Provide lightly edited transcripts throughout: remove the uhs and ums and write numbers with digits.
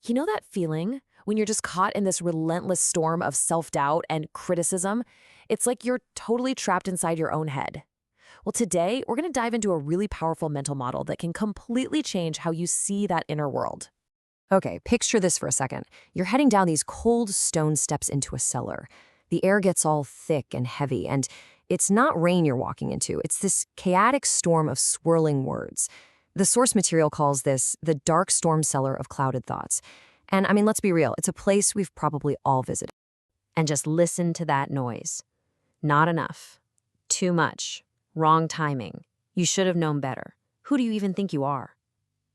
You know that feeling when you're just caught in this relentless storm of self-doubt and criticism? It's like you're totally trapped inside your own head. Well, today we're going to dive into a really powerful mental model that can completely change how you see that inner world. Okay, picture this for a second. You're heading down these cold stone steps into a cellar. The air gets all thick and heavy, and it's not rain you're walking into. It's this chaotic storm of swirling words. The source material calls this the dark storm cellar of clouded thoughts. And I mean, let's be real, it's a place we've probably all visited. And just listen to that noise. Not enough. Too much. Wrong timing. You should have known better. Who do you even think you are?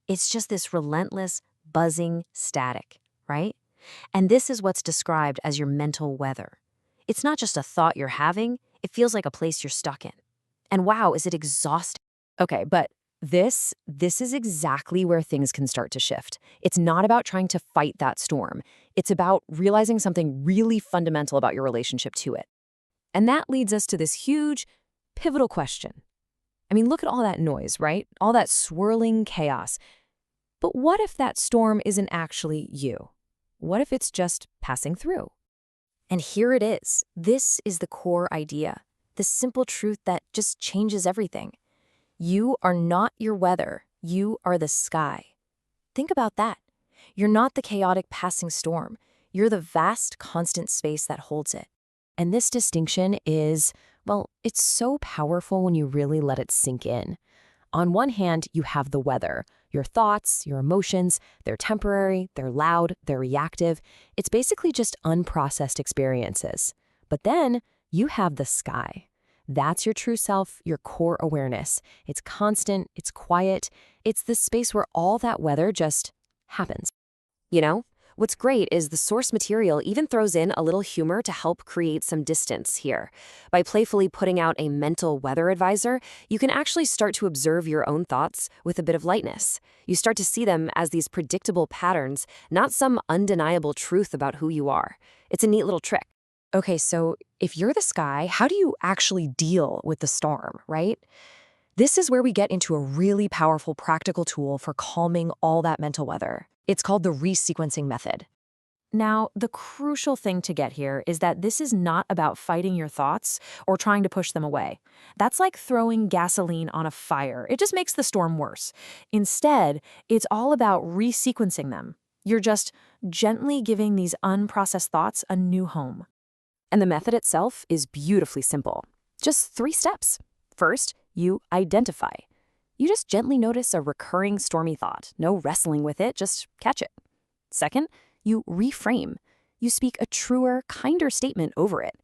It's just this relentless, buzzing static, right? And this is what's described as your mental weather. It's not just a thought you're having, it feels like a place you're stuck in. And wow, is it exhausting. Okay, but this is exactly where things can start to shift. It's not about trying to fight that storm. It's about realizing something really fundamental about your relationship to it. And that leads us to this huge, pivotal question. I mean, look at all that noise, right? All that swirling chaos. But what if that storm isn't actually you? What if it's just passing through? And here it is. This is the core idea, the simple truth that just changes everything. You are not your weather. You are the sky. Think about that. You're not the chaotic passing storm. You're the vast, constant space that holds it. And this distinction is, well, it's so powerful when you really let it sink in. On one hand, you have the weather, your thoughts, your emotions. They're temporary, they're loud, they're reactive. It's basically just unprocessed experiences. But then you have the sky. That's your true self, your core awareness. It's constant, it's quiet. It's the space where all that weather just happens. You know, what's great is the source material even throws in a little humor to help create some distance here. By playfully putting out a mental weather advisor, you can actually start to observe your own thoughts with a bit of lightness. You start to see them as these predictable patterns, not some undeniable truth about who you are. It's a neat little trick. Okay, so if you're the sky, how do you actually deal with the storm, right? This is where we get into a really powerful practical tool for calming all that mental weather. It's called the resequencing method. Now, the crucial thing to get here is that this is not about fighting your thoughts or trying to push them away. That's like throwing gasoline on a fire. It just makes the storm worse. Instead, it's all about resequencing them. You're just gently giving these unprocessed thoughts a new home. And the method itself is beautifully simple. Just 3 steps. First, you identify. You just gently notice a recurring stormy thought. No wrestling with it, just catch it. Second, you reframe. You speak a truer, kinder statement over it.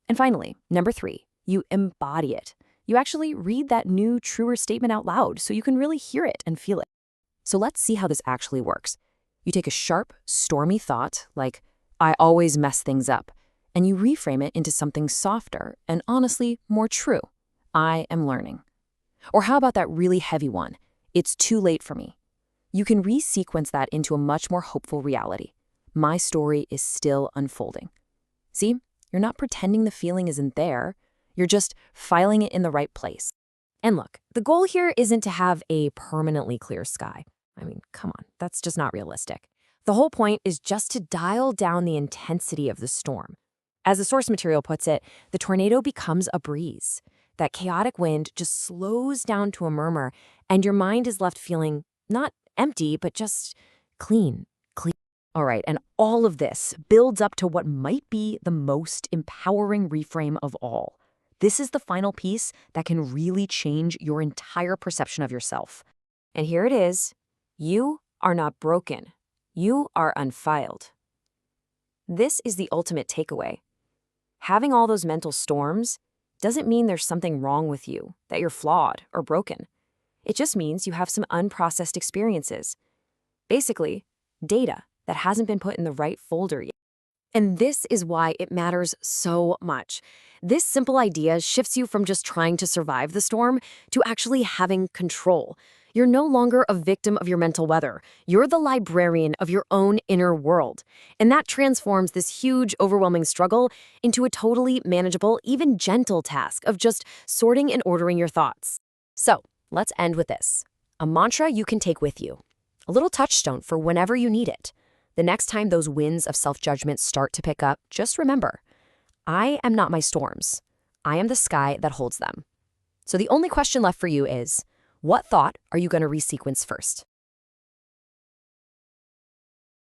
And finally, number 3, you embody it. You actually read that new, truer statement out loud so you can really hear it and feel it. So let's see how this actually works. You take a sharp, stormy thought, like, I always mess things up, and you reframe it into something softer and honestly more true. I am learning. Or how about that really heavy one? It's too late for me. You can resequence that into a much more hopeful reality. My story is still unfolding. See, you're not pretending the feeling isn't there. You're just filing it in the right place. And look, the goal here isn't to have a permanently clear sky. I mean, come on, that's just not realistic. The whole point is just to dial down the intensity of the storm. As the source material puts it, the tornado becomes a breeze. That chaotic wind just slows down to a murmur, and your mind is left feeling not empty, but just clean. All right, and all of this builds up to what might be the most empowering reframe of all. This is the final piece that can really change your entire perception of yourself. And here it is. You are not broken. You are unfiled. This is the ultimate takeaway. Having all those mental storms doesn't mean there's something wrong with you, that you're flawed or broken. It just means you have some unprocessed experiences. Basically, data that hasn't been put in the right folder yet. And this is why it matters so much. This simple idea shifts you from just trying to survive the storm to actually having control. You're no longer a victim of your mental weather. You're the librarian of your own inner world. And that transforms this huge, overwhelming struggle into a totally manageable, even gentle task of just sorting and ordering your thoughts. So, let's end with this. A mantra you can take with you. a little touchstone for whenever you need it. The next time those winds of self-judgment start to pick up, just remember, I am not my storms. I am the sky that holds them. So the only question left for you is, what thought are you going to resequence first?